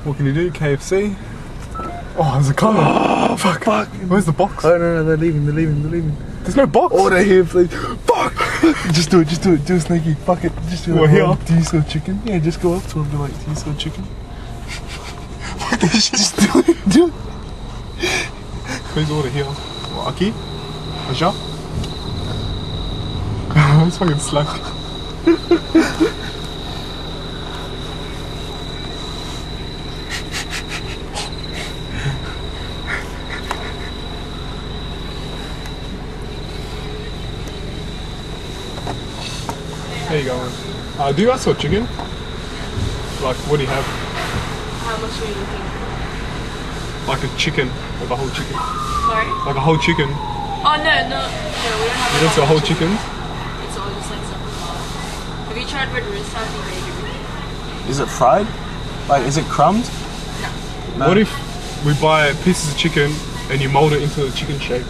What can you do? KFC? Oh, there's a car. Oh, fuck. Where's the box? Oh, no, they're leaving. There's no box. Order here, please. Fuck! Just do it. Do it, Snaky. Fuck it. Just do it. What, here? Do you sell chicken? Yeah, just go up to him and be like, do you sell chicken? Fuck this shit. Just do it. Do it. Please order here. What, Aki? Aja? It's fucking slack. There you go, man. Do you guys sell chicken? Like, what do you have? How much are you looking for? Like a chicken, like a whole chicken. Sorry? Like a whole chicken. Oh, no, we don't have You don't sell whole chickens? It's all just like something else. Have you tried red wrist? I think they do. Is it fried? Like, is it crumbed? No. What if we buy pieces of chicken and you mold it into a chicken shape?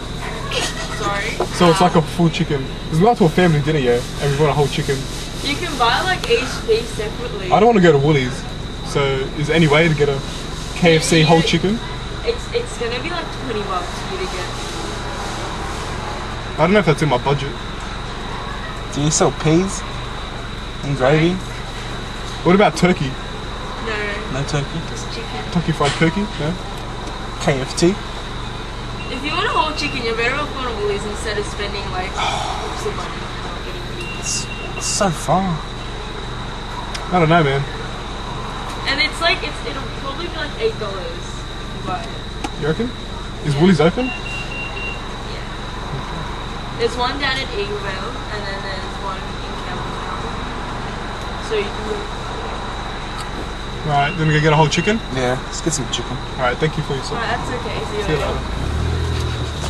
Sorry? So it's like a full chicken. Because we went to a family dinner, yeah, and we bought a whole chicken. You can buy like each piece separately. I don't want to go to Woolies, so is there any way to get a KFC whole chicken? It's gonna be like $20 for you to get. I don't know if that's in my budget. Do you sell peas? And gravy? What about turkey? No, No turkey? just chicken. Kentucky Fried Turkey? No? KFT? If you want a whole chicken, you're better off going to Woolies instead of spending like heaps of money and not getting peas. It's so far. I don't know, man. And it's like, it'll probably be like $8 if you buy it. You reckon? Is Woolies open? Yeah. There's one down at Eaglevale and then there's one in Campbelltown. So you can go. Alright, then we can get a whole chicken? Yeah, let's get some chicken. Alright, thank you for your support. Alright, that's okay. See See you you later. later.